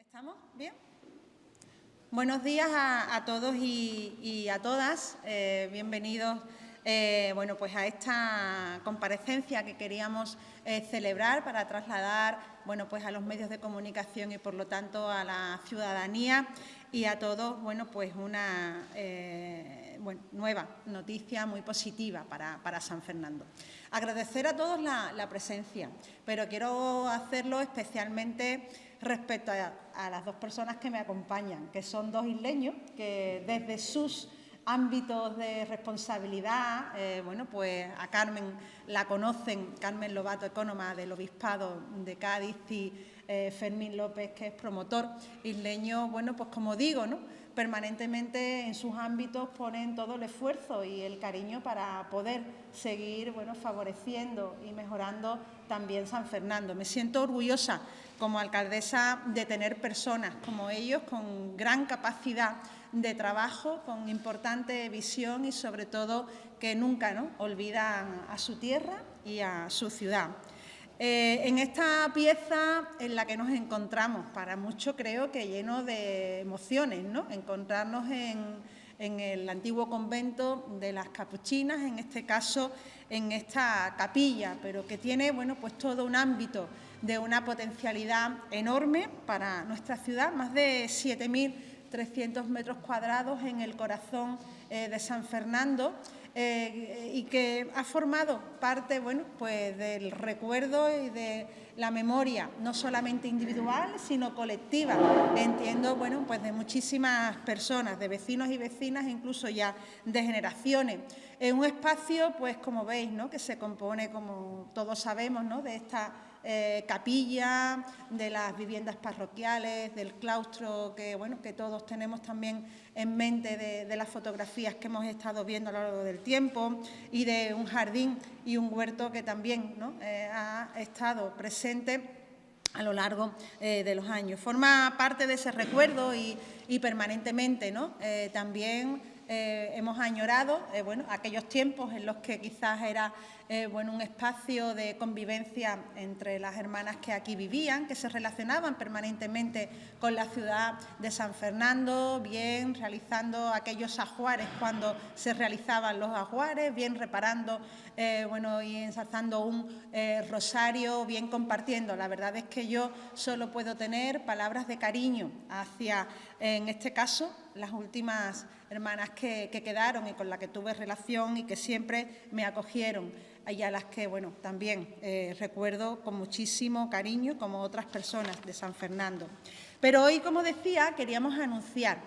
¿Estamos bien? Buenos días a todos y a todas. Bienvenidos pues a esta comparecencia que queríamos celebrar para trasladar pues a los medios de comunicación y, por lo tanto, a la ciudadanía y a todos pues una nueva noticia muy positiva para San Fernando. Agradecer a todos la presencia, pero quiero hacerlo especialmente respecto a las dos personas que me acompañan, que son dos isleños que desde sus ámbitos de responsabilidad, pues a Carmen la conocen, Carmen Lobato, ecónoma del Obispado de Cádiz, y Fermín López, que es promotor isleño, pues como digo, permanentemente en sus ámbitos ponen todo el esfuerzo y el cariño para poder seguir favoreciendo y mejorando también San Fernando. Me siento orgullosa como alcaldesa de tener personas como ellos con gran capacidad de trabajo, con importante visión y, sobre todo, que nunca olvidan a su tierra y a su ciudad. En esta pieza en la que nos encontramos, para muchos creo que lleno de emociones, encontrarnos en el antiguo convento de las Capuchinas, en este caso en esta capilla, pero que tiene pues todo un ámbito de una potencialidad enorme para nuestra ciudad, más de 7.300 metros cuadrados en el corazón de San Fernando, y que ha formado parte pues del recuerdo y de la memoria, no solamente individual, sino colectiva, entiendo, pues de muchísimas personas, de vecinos y vecinas, incluso ya de generaciones. En un espacio, pues como veis, que se compone, como todos sabemos, de esta capilla, de las viviendas parroquiales, del claustro que todos tenemos también en mente de las fotografías que hemos estado viendo a lo largo del tiempo, y de un jardín y un huerto que también ha estado presente a lo largo de los años. Forma parte de ese recuerdo y permanentemente también hemos añorado aquellos tiempos en los que quizás era un espacio de convivencia entre las hermanas que aquí vivían, que se relacionaban permanentemente con la ciudad de San Fernando, bien realizando aquellos ajuares cuando se realizaban los ajuares, bien reparando y ensalzando un rosario, bien compartiendo. La verdad es que yo solo puedo tener palabras de cariño hacia, en este caso, las últimas hermanas que quedaron y con las que tuve relación y que siempre me acogieron, y a las que también recuerdo con muchísimo cariño, como otras personas de San Fernando. Pero hoy, como decía, queríamos anunciar,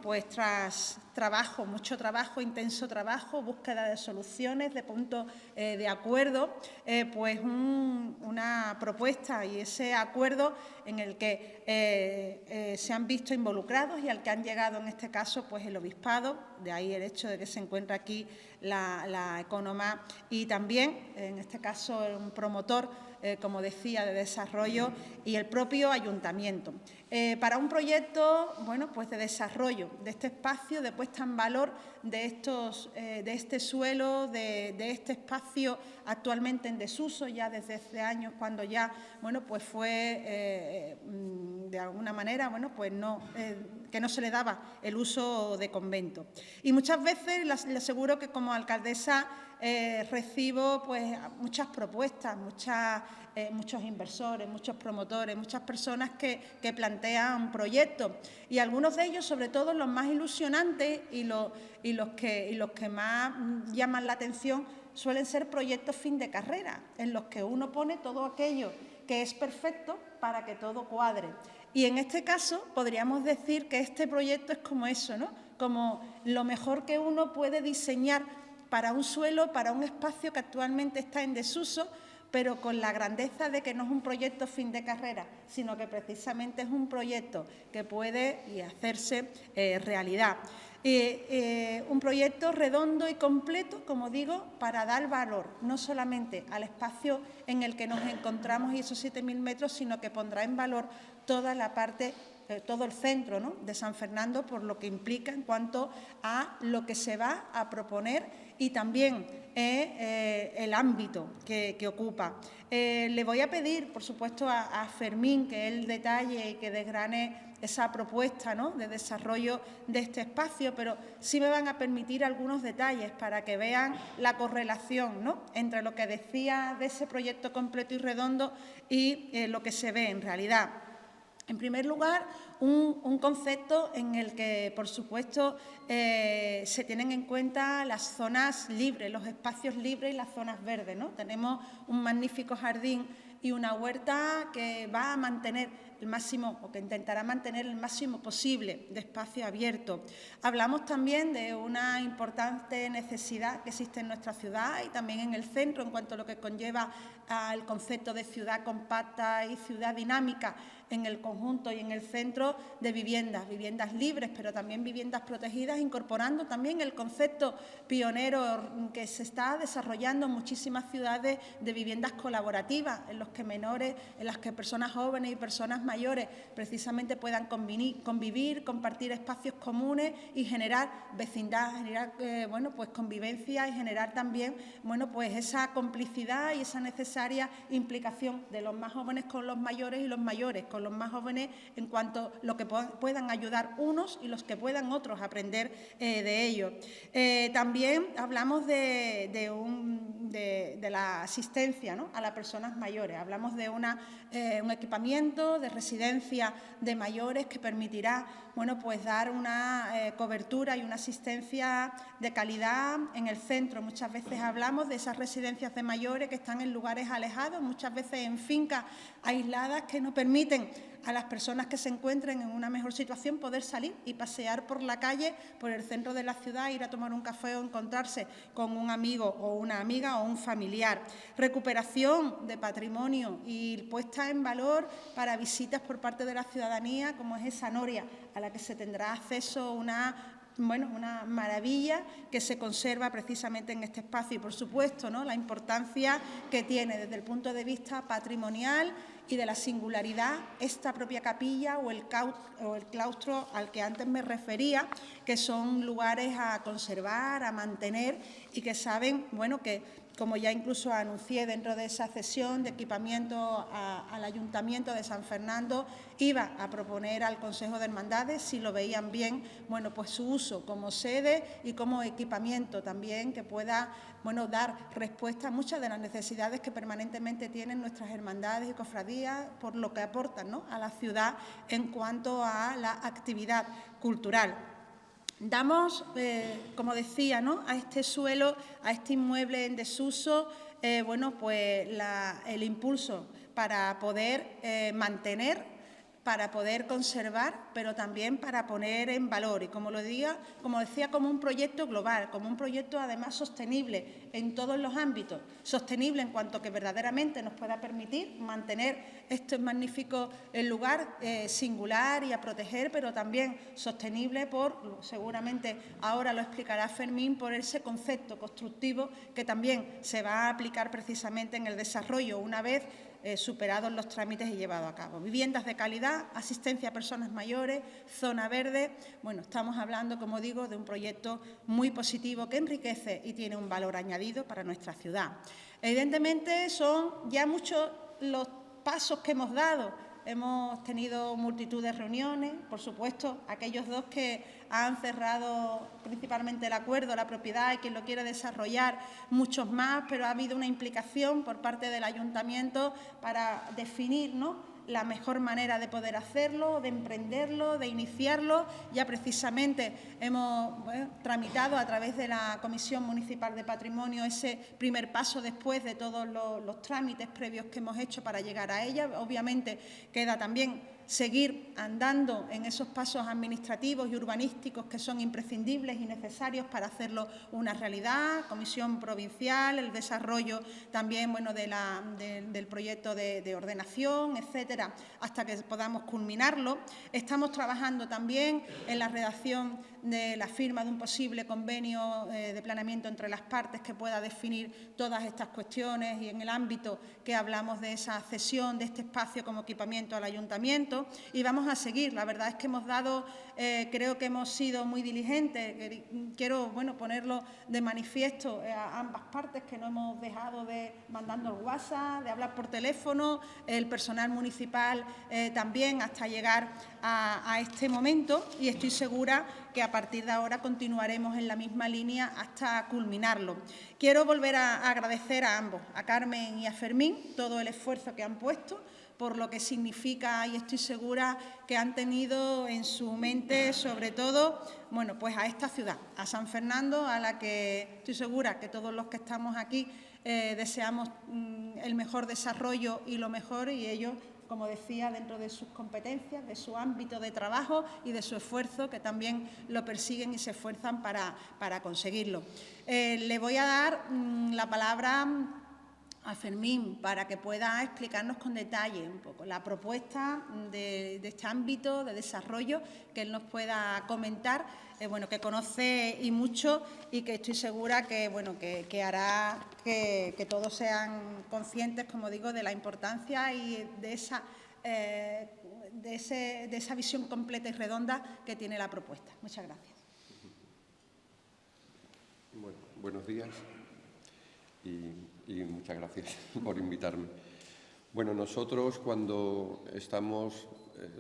pues tras trabajo, mucho trabajo, intenso trabajo, búsqueda de soluciones, de puntos de acuerdo, pues una propuesta y ese acuerdo en el que se han visto involucrados y al que han llegado, en este caso, pues el Obispado, de ahí el hecho de que se encuentra aquí la ecónoma, y también, en este caso, un promotor, como decía, de desarrollo, y el propio ayuntamiento, para un proyecto pues de desarrollo de este espacio, de puesta en valor de este suelo, de este espacio actualmente en desuso ya desde hace años, cuando ya pues fue de alguna manera pues que no se le daba el uso de convento. Y muchas veces le aseguro que como alcaldesa recibo pues muchas propuestas, muchos inversores, muchos promotores, muchas personas que plantean proyectos, y algunos de ellos, sobre todo los más ilusionantes y los que más llaman la atención, suelen ser proyectos fin de carrera, en los que uno pone todo aquello que es perfecto para que todo cuadre. Y en este caso podríamos decir que este proyecto es como eso, como lo mejor que uno puede diseñar para un suelo, para un espacio que actualmente está en desuso, pero con la grandeza de que no es un proyecto fin de carrera, sino que precisamente es un proyecto que puede hacerse realidad. Un proyecto redondo y completo, como digo, para dar valor no solamente al espacio en el que nos encontramos y esos 7.000 metros, sino que pondrá en valor toda la parte, todo el centro de San Fernando, por lo que implica en cuanto a lo que se va a proponer y también el ámbito que ocupa. Le voy a pedir, por supuesto, a Fermín que él detalle y que desgrane esa propuesta, ¿no?, de desarrollo de este espacio, pero sí me van a permitir algunos detalles para que vean la correlación, ¿no?, entre lo que decía de ese proyecto completo y redondo y lo que se ve en realidad. En primer lugar, un concepto en el que, por supuesto, se tienen en cuenta las zonas libres, los espacios libres y las zonas verdes, ¿no? Tenemos un magnífico jardín y una huerta que va a mantener el máximo, o que intentará mantener el máximo posible de espacio abierto. Hablamos también de una importante necesidad que existe en nuestra ciudad y también en el centro en cuanto a lo que conlleva al concepto de ciudad compacta y ciudad dinámica en el conjunto y en el centro de viviendas libres, pero también viviendas protegidas, incorporando también el concepto pionero que se está desarrollando en muchísimas ciudades de viviendas colaborativas, en las que personas jóvenes y personas mayores precisamente puedan convivir, compartir espacios comunes y generar vecindad, generar convivencia y generar también esa complicidad y esa necesaria implicación de los más jóvenes con los mayores y los mayores con los más jóvenes en cuanto a lo que puedan ayudar unos y los que puedan otros aprender de ello. También hablamos de la asistencia, ¿no?, a las personas mayores. Hablamos de un equipamiento de residencia de mayores que permitirá dar una cobertura y una asistencia de calidad en el centro. Muchas veces hablamos de esas residencias de mayores que están en lugares alejados, muchas veces en fincas aisladas que no permiten a las personas que se encuentren en una mejor situación poder salir y pasear por la calle, por el centro de la ciudad, ir a tomar un café o encontrarse con un amigo o una amiga o un familiar. Recuperación de patrimonio y puesta en valor para visitas por parte de la ciudadanía, como es esa noria a la que se tendrá acceso una maravilla que se conserva precisamente en este espacio y, por supuesto, ¿no?, la importancia que tiene desde el punto de vista patrimonial y de la singularidad esta propia capilla o el claustro al que antes me refería, que son lugares a conservar, a mantener y que saben, que como ya incluso anuncié dentro de esa cesión de equipamiento al Ayuntamiento de San Fernando, iba a proponer al Consejo de Hermandades, si lo veían bien, su uso como sede y como equipamiento también que pueda dar respuesta a muchas de las necesidades que permanentemente tienen nuestras hermandades y cofradías por lo que aportan, ¿no?, a la ciudad en cuanto a la actividad cultural. Damos, como decía, ¿no?, a este suelo, a este inmueble en desuso, el impulso para poder mantener, para poder conservar, pero también para poner en valor. Y como decía, como un proyecto global, como un proyecto además sostenible en todos los ámbitos. Sostenible en cuanto que verdaderamente nos pueda permitir mantener este magnífico lugar singular y a proteger, pero también sostenible seguramente ahora lo explicará Fermín, por ese concepto constructivo que también se va a aplicar precisamente en el desarrollo una vez superados los trámites y llevados a cabo. Viviendas de calidad, asistencia a personas mayores, zona verde. Estamos hablando, como digo, de un proyecto muy positivo que enriquece y tiene un valor añadido para nuestra ciudad. Evidentemente, son ya muchos los pasos que hemos dado. Hemos tenido multitud de reuniones, por supuesto, aquellos dos que han cerrado principalmente el acuerdo, la propiedad y quien lo quiere desarrollar, muchos más, pero ha habido una implicación por parte del Ayuntamiento para definir, ¿no?, la mejor manera de poder hacerlo, de emprenderlo, de iniciarlo. Ya precisamente hemos tramitado a través de la Comisión Municipal de Patrimonio ese primer paso después de todos los trámites previos que hemos hecho para llegar a ella. Obviamente queda también seguir andando en esos pasos administrativos y urbanísticos que son imprescindibles y necesarios para hacerlo una realidad, comisión provincial, el desarrollo también del proyecto de ordenación, etcétera, hasta que podamos culminarlo. Estamos trabajando también en la redacción de la firma de un posible convenio de planeamiento entre las partes que pueda definir todas estas cuestiones y en el ámbito que hablamos de esa cesión de este espacio como equipamiento al Ayuntamiento. ayuntamiento y vamos a seguir. La verdad es que hemos dado, creo que hemos sido muy diligentes. Quiero, bueno, ponerlo de manifiesto a ambas partes, que no hemos dejado de mandando el WhatsApp, de hablar por teléfono, el personal municipal también, hasta llegar a este momento, y estoy segura que a partir de ahora continuaremos en la misma línea hasta culminarlo. Quiero volver a agradecer a ambos, a Carmen y a Fermín, todo el esfuerzo que han puesto, por lo que significa, y estoy segura que han tenido en su mente, sobre todo, bueno, pues a esta ciudad, a San Fernando, a la que estoy segura que todos los que estamos aquí deseamos el mejor desarrollo y lo mejor, y ellos, como decía, dentro de sus competencias, de su ámbito de trabajo y de su esfuerzo, que también lo persiguen y se esfuerzan para conseguirlo. Le voy a dar la palabra a Fermín para que pueda explicarnos con detalle un poco la propuesta de este ámbito de desarrollo, que él nos pueda comentar, bueno, que conoce y mucho, y que estoy segura que, bueno, que hará que todos sean conscientes, como digo, de la importancia y de esa visión completa y redonda que tiene la propuesta. Muchas gracias. Bueno, buenos días y muchas gracias por invitarme. Bueno, nosotros cuando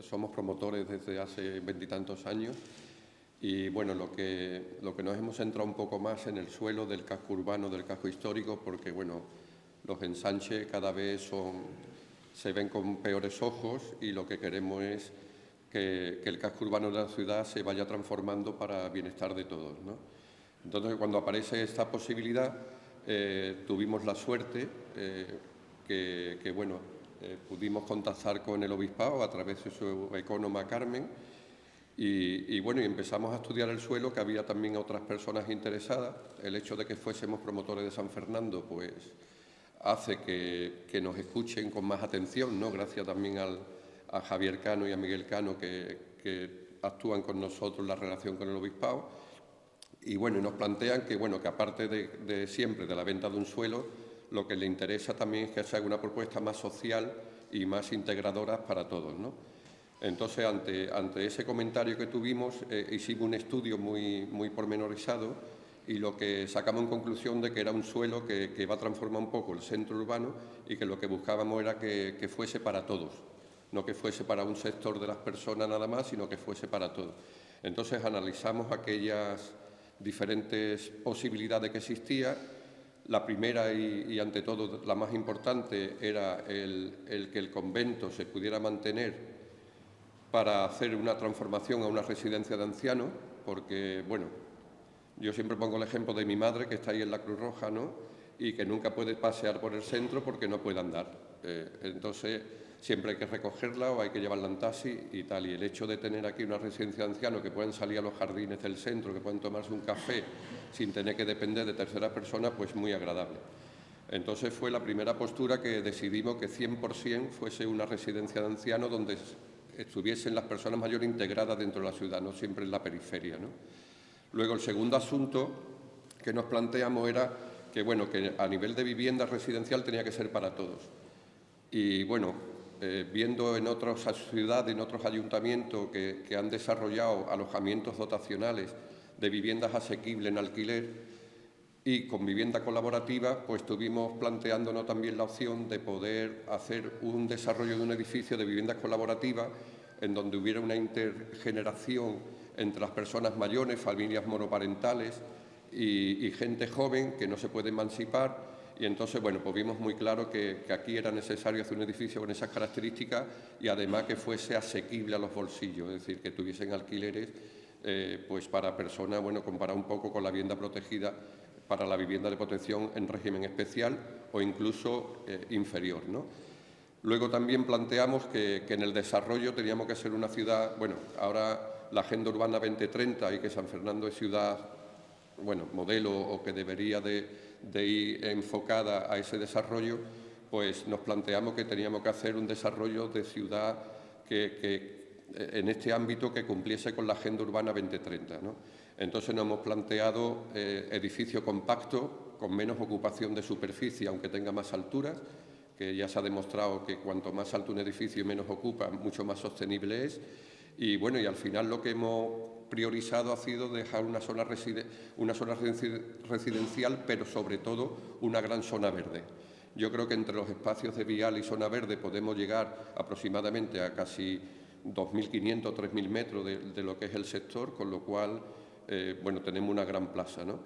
somos promotores desde hace 20 y tantos años, y bueno, lo que nos hemos centrado un poco más en el suelo del casco urbano, del casco histórico, porque bueno, los ensanches cada vez se ven con peores ojos, y lo que queremos es que el casco urbano de la ciudad se vaya transformando para bienestar de todos, ¿no? Entonces, cuando aparece esta posibilidad, tuvimos la suerte que bueno, pudimos contactar con el obispado a través de su ecónoma Carmen, y bueno, y empezamos a estudiar el suelo, que había también otras personas interesadas. El hecho de que fuésemos promotores de San Fernando, pues hace que nos escuchen con más atención, ¿no? Gracias también a Javier Cano y a Miguel Cano, que actúan con nosotros en la relación con el obispado. Y bueno, nos plantean que, bueno, que aparte de siempre de la venta de un suelo, lo que le interesa también es que se haga una propuesta más social y más integradora para todos, ¿no? Entonces, ante ese comentario que tuvimos, hicimos un estudio muy pormenorizado, y lo que sacamos en conclusión de que era un suelo que va a transformar un poco el centro urbano, y que lo que buscábamos era que fuese para todos, no que fuese para un sector de las personas nada más, sino que fuese para todos. Entonces, analizamos aquellas diferentes posibilidades que existían. La primera y ante todo la más importante era el que el convento se pudiera mantener para hacer una transformación a una residencia de ancianos, porque, bueno, yo siempre pongo el ejemplo de mi madre, que está ahí en la Cruz Roja, ¿no?, y que nunca puede pasear por el centro porque no puede andar. Entonces, siempre hay que recogerla o hay que llevarla en taxi y tal. Y el hecho de tener aquí una residencia de ancianos, que pueden salir a los jardines del centro, que pueden tomarse un café sin tener que depender de terceras personas, pues muy agradable. Entonces fue la primera postura que decidimos que 100% fuese una residencia de ancianos donde estuviesen las personas mayores integradas dentro de la ciudad, no siempre en la periferia, ¿no? Luego, el segundo asunto que nos planteamos era que, bueno, que a nivel de vivienda residencial tenía que ser para todos. Y, bueno, viendo en otras ciudades, en otros ayuntamientos que han desarrollado alojamientos dotacionales de viviendas asequibles en alquiler y con vivienda colaborativa, pues estuvimos planteándonos también la opción de poder hacer un desarrollo de un edificio de viviendas colaborativas en donde hubiera una intergeneración entre las personas mayores, familias monoparentales y gente joven que no se puede emancipar. Y entonces, bueno, pues vimos muy claro que aquí era necesario hacer un edificio con esas características y además que fuese asequible a los bolsillos, es decir, que tuviesen alquileres pues para personas, bueno, comparado un poco con la vivienda protegida, para la vivienda de protección en régimen especial o incluso inferior, ¿no? Luego también planteamos que en el desarrollo teníamos que ser una ciudad, bueno, ahora la Agenda Urbana 2030 y que San Fernando es ciudad, bueno, modelo o que debería de ir enfocada a ese desarrollo, pues nos planteamos que teníamos que hacer un desarrollo de ciudad que en este ámbito que cumpliese con la Agenda Urbana 2030, ¿no? Entonces nos hemos planteado edificio compacto, con menos ocupación de superficie, aunque tenga más alturas, porque ya se ha demostrado que cuanto más alto un edificio y menos ocupa, mucho más sostenible es. Y bueno, y al final lo que hemos priorizado ha sido dejar una zona residencial, pero sobre todo una gran zona verde. Yo creo que entre los espacios de vial y zona verde podemos llegar aproximadamente a casi 2.500 o 3.000 metros de lo que es el sector, con lo cual, bueno, tenemos una gran plaza, ¿no?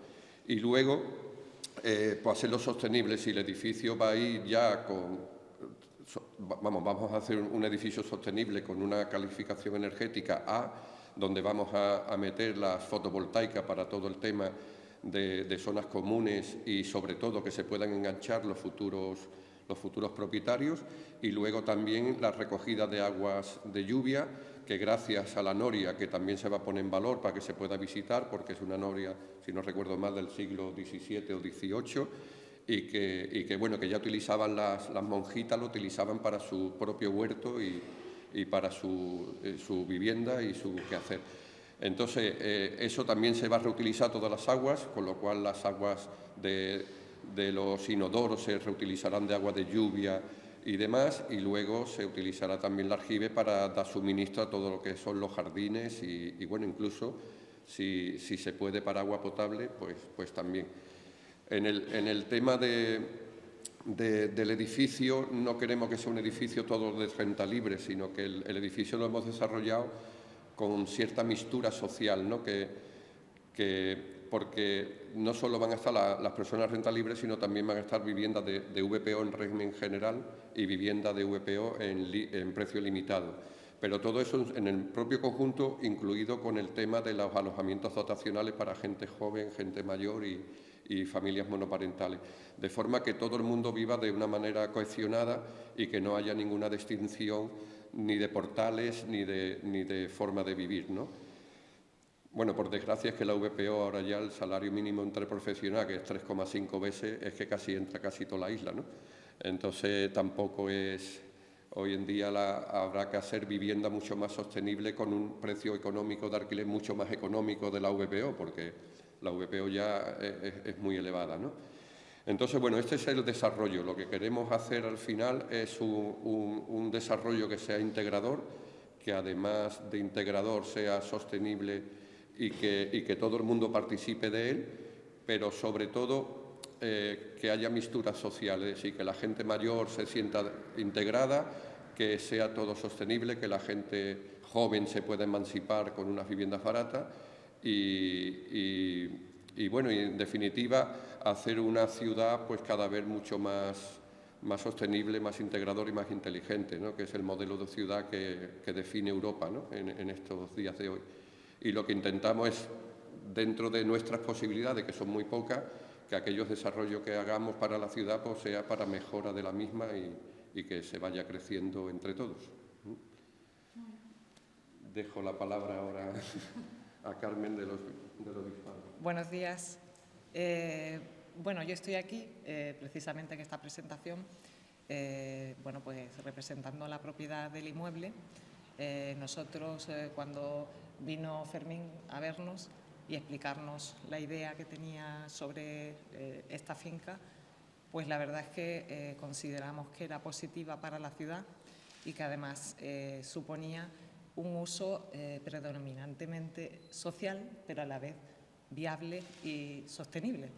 Y luego, pues hacerlo sostenible. Si el edificio va a ir ya con... vamos a hacer un edificio sostenible con una calificación energética A, donde vamos a meter las fotovoltaicas para todo el tema de zonas comunes y, sobre todo, que se puedan enganchar los futuros propietarios, y luego también la recogida de aguas de lluvia, que gracias a la noria, que también se va a poner en valor para que se pueda visitar, porque es una noria, si no recuerdo mal, del siglo XVII o XVIII, y que bueno, que ya utilizaban las monjitas, lo utilizaban para su propio huerto y para su vivienda y su quehacer. Entonces, eso también se va a reutilizar todas las aguas, con lo cual las aguas de los inodoros se reutilizarán de agua de lluvia y demás, y luego se utilizará también el aljibe para dar suministro a todo lo que son los jardines y bueno, incluso si se puede para agua potable, pues también. En el tema del edificio, no queremos que sea un edificio todo de renta libre, sino que el edificio lo hemos desarrollado con cierta mixtura social, ¿no? Porque no solo van a estar las personas renta libre, sino también van a estar viviendas de VPO en régimen general y viviendas de VPO en precio limitado. Pero todo eso en el propio conjunto, incluido con el tema de los alojamientos dotacionales para gente joven, gente mayor y familias monoparentales, de forma que todo el mundo viva de una manera cohesionada y que no haya ninguna distinción ni de portales ni de forma de vivir, ¿no? Bueno, por desgracia es que la VPO ahora ya el salario mínimo interprofesional, que es 3,5 veces, es que casi entra casi toda la isla, ¿no? Entonces tampoco es... Hoy en día habrá que hacer vivienda mucho más sostenible con un precio económico de alquiler mucho más económico de la VPO, porque la VPO ya es muy elevada, ¿no? Entonces, bueno, este es el desarrollo. Lo que queremos hacer al final es un desarrollo que sea integrador, que además de integrador sea sostenible y que todo el mundo participe de él, pero sobre todo que haya mixturas sociales, es decir, que la gente mayor se sienta integrada, que sea todo sostenible, que la gente joven se pueda emancipar con unas viviendas baratas y bueno, y en definitiva hacer una ciudad pues cada vez mucho más sostenible, más integrador y más inteligente, ¿no? Que es el modelo de ciudad que define Europa, ¿no? en estos días de hoy. Y lo que intentamos es, dentro de nuestras posibilidades, que son muy pocas, que aquellos desarrollos que hagamos para la ciudad pues sea para mejora de la misma y que se vaya creciendo entre todos. Dejo la palabra ahora a Carmen de los Bispados. Buenos días. Bueno, yo estoy aquí precisamente en esta presentación, bueno, pues representando la propiedad del inmueble. Nosotros, cuando vino Fermín a vernos y explicarnos la idea que tenía sobre esta finca, pues la verdad es que consideramos que era positiva para la ciudad y que además suponía un uso predominantemente social, pero a la vez viable y sostenible,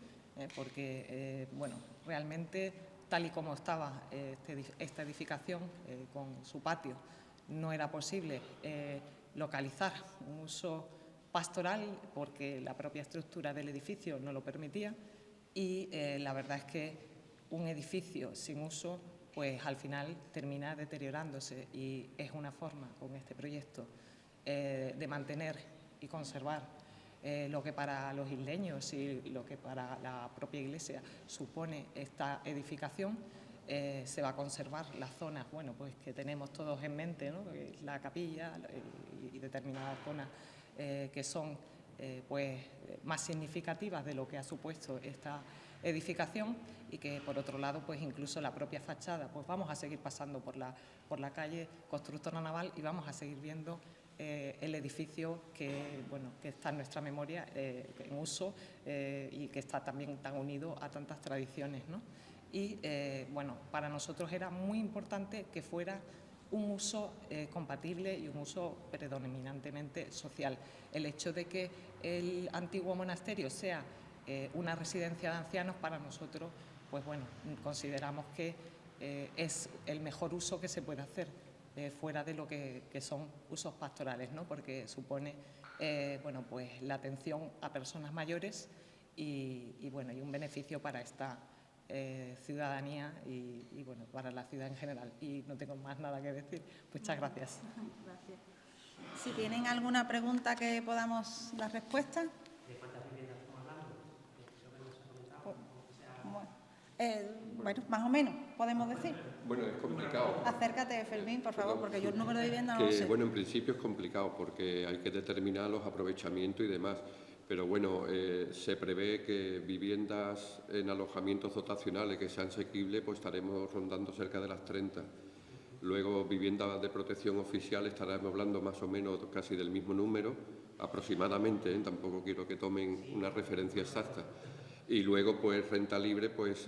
porque, bueno, realmente tal y como estaba esta edificación con su patio, no era posible localizar un uso pastoral porque la propia estructura del edificio no lo permitía y la verdad es que un edificio sin uso pues al final termina deteriorándose y es una forma con este proyecto de mantener y conservar lo que para los isleños y lo que para la propia Iglesia supone esta edificación. Se va a conservar las zonas, bueno, pues que tenemos todos en mente, ¿no? La capilla y determinadas zonas que son pues más significativas de lo que ha supuesto esta edificación y que por otro lado pues incluso la propia fachada, pues vamos a seguir pasando por la calle Constructora Naval y vamos a seguir viendo el edificio que, bueno, que está en nuestra memoria en uso y que está también tan unido a tantas tradiciones, ¿no? y bueno, para nosotros era muy importante que fuera un uso compatible y un uso predominantemente social. El hecho de que el antiguo monasterio sea una residencia de ancianos, para nosotros, pues bueno, consideramos que es el mejor uso que se puede hacer fuera de lo que son usos pastorales, ¿no? Porque supone bueno, pues la atención a personas mayores y bueno, y un beneficio para esta ciudadanía y bueno, para la ciudad en general. Y no tengo más nada que decir. Muchas gracias. Gracias. Si tienen alguna pregunta que podamos dar respuesta. ¿De cuántas viviendas estamos hablando? Bueno, más o menos, podemos decir. Bueno, es complicado. Acércate, Fermín, por favor, porque yo el número de viviendas no Que, lo sé. bueno, en principio es complicado porque hay que determinar los aprovechamientos y demás. Pero bueno, se prevé que viviendas en alojamientos dotacionales que sean asequibles, pues estaremos rondando cerca de las 30. Luego, viviendas de protección oficial, estaremos hablando más o menos casi del mismo número, aproximadamente, tampoco quiero que tomen una referencia exacta. Y luego, pues renta libre, pues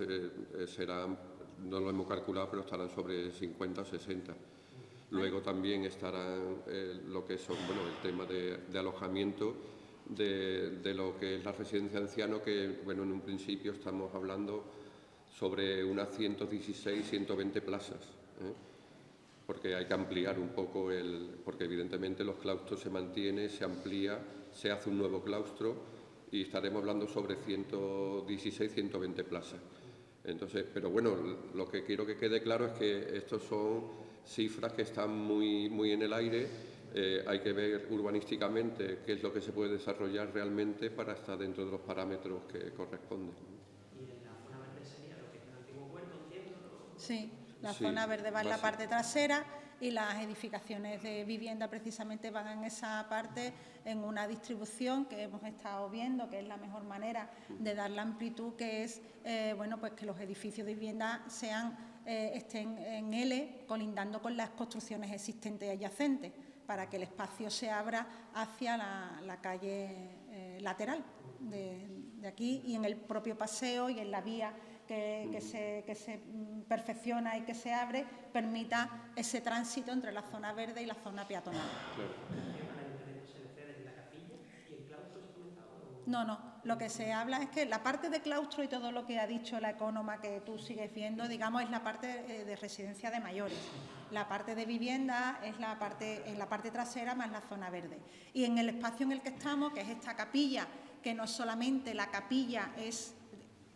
serán, no lo hemos calculado, pero estarán sobre 50 o 60. Luego también estarán lo que son, bueno, el tema de alojamiento de lo que es la residencia de ancianos, que, bueno, en un principio estamos hablando sobre unas 116, 120 plazas, porque hay que ampliar un poco porque evidentemente los claustros se mantienen, se amplía, se hace un nuevo claustro y estaremos hablando sobre 116, 120 plazas. Entonces, pero bueno, lo que quiero que quede claro es que estos son cifras que están muy en el aire. Hay que ver urbanísticamente qué es lo que se puede desarrollar realmente para estar dentro de los parámetros que corresponden. ¿Y en la zona verde sería lo que es el antiguo puerto, entiendo, no? Sí, la Sí, zona verde va en va la a ser. parte trasera y las edificaciones de vivienda precisamente van en esa parte, en una distribución que hemos estado viendo, que es la mejor manera de dar la amplitud, que es bueno, pues que los edificios de vivienda estén en L, colindando con las construcciones existentes adyacentes, para que el espacio se abra hacia la calle lateral de aquí y en el propio paseo y en la vía que se perfecciona y que se abre, permita ese tránsito entre la zona verde y la zona peatonal. No, lo que se habla es que la parte de claustro y todo lo que ha dicho la ecónoma que tú sigues viendo, digamos, es la parte de residencia de mayores. La parte de vivienda es en la parte trasera más la zona verde. Y en el espacio en el que estamos, que es esta capilla, que no solamente la capilla es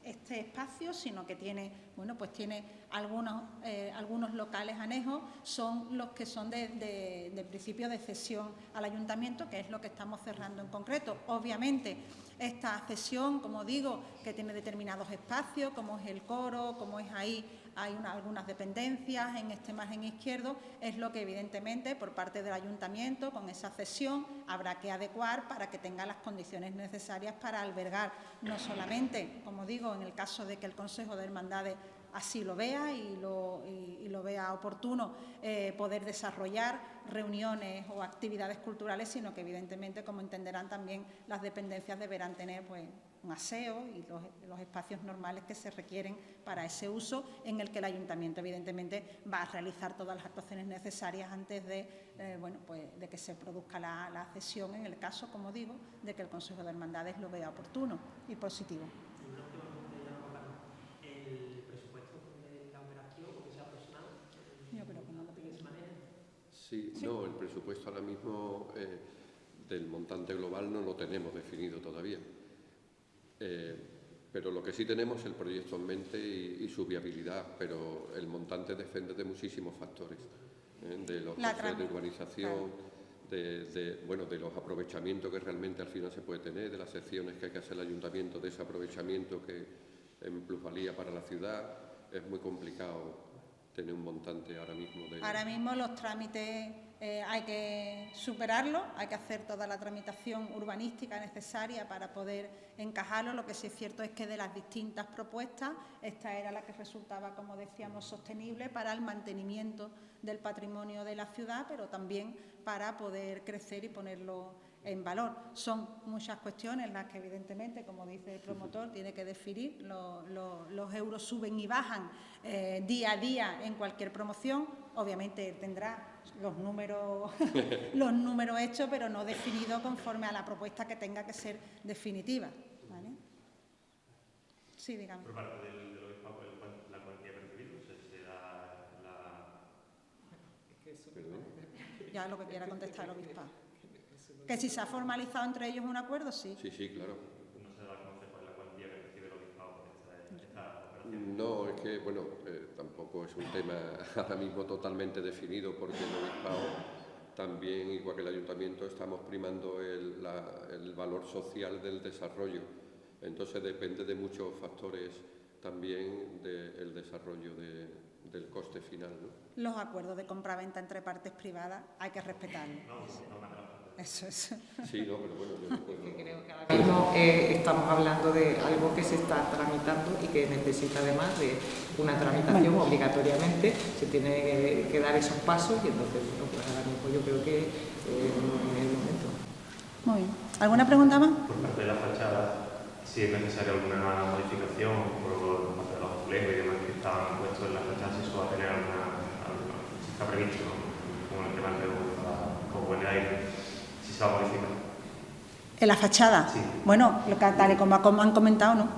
este espacio, sino que tiene, bueno, pues tiene algunos locales anejos, son los que son de principio de cesión al ayuntamiento, que es lo que estamos cerrando en concreto. Obviamente, esta cesión, como digo, que tiene determinados espacios, como es el coro, como es ahí, hay algunas dependencias en este margen izquierdo, es lo que evidentemente por parte del ayuntamiento con esa cesión habrá que adecuar para que tenga las condiciones necesarias para albergar no solamente, como digo, en el caso de que el Consejo de Hermandades así lo vea y lo vea oportuno, poder desarrollar reuniones o actividades culturales, sino que evidentemente, como entenderán también, las dependencias deberán tener pues un aseo y los espacios normales que se requieren para ese uso, en el que el ayuntamiento evidentemente va a realizar todas las actuaciones necesarias antes de, bueno, pues, de que se produzca la cesión, en el caso, como digo, de que el Consejo de Hermandades lo vea oportuno y positivo. ¿El presupuesto de la operación, que sea aproximado? Yo creo que no lo ¿De esa manera? Sí, no, el presupuesto ahora mismo del montante global no lo tenemos definido todavía. Pero lo que sí tenemos es el proyecto en mente y su viabilidad, pero el montante depende de muchísimos factores, de los costes de urbanización, claro, de los aprovechamientos que realmente al final se puede tener, de las secciones que hay que hacer el ayuntamiento, de ese aprovechamiento que en plusvalía para la ciudad. Es muy complicado tener un montante ahora mismo. Ahora mismo los trámites hay que superarlo, hay que hacer toda la tramitación urbanística necesaria para poder encajarlo. Lo que sí es cierto es que de las distintas propuestas, esta era la que resultaba, como decíamos, sostenible para el mantenimiento del patrimonio de la ciudad, pero también para poder crecer y ponerlo en valor. Son muchas cuestiones las que, evidentemente, como dice el promotor, tiene que definir. Los euros suben y bajan día a día en cualquier promoción. Obviamente tendrá los números hechos, pero no definidos conforme a la propuesta que tenga que ser definitiva, ¿vale? Sí, dígame. Por parte del obispado, la cuantía percibida, se da la... Ya lo que quiera contestar el obispado. Que si se ha formalizado entre ellos un acuerdo, sí. Sí, sí, claro. No se da a conocer cuál es la cuantía que percibe el obispado por esta operación. No, es que, bueno, tampoco es un tema ahora mismo totalmente definido, porque el obispado también, igual que el ayuntamiento, estamos primando el valor social del desarrollo. Entonces depende de muchos factores también del desarrollo del coste final, ¿no? Los acuerdos de compraventa entre partes privadas hay que respetarlos. Eso es. Sí, no, pero bueno, yo no puedo... Creo que ahora mismo estamos hablando de algo que se está tramitando y que necesita además de una tramitación obligatoriamente. Se tiene que dar esos pasos y entonces, bueno, pues ahora mismo yo creo que no es el momento. Muy bien. ¿Alguna pregunta más? Por parte de la fachada, si es necesaria alguna modificación por parte de los azulejos y demás que estaban puestos en la fachada, si eso va a tener si está previsto, ¿no? Como el tema de con buen aire. ¿Se va a modificar? ¿En la fachada? Sí. Bueno, tal y como han comentado, no.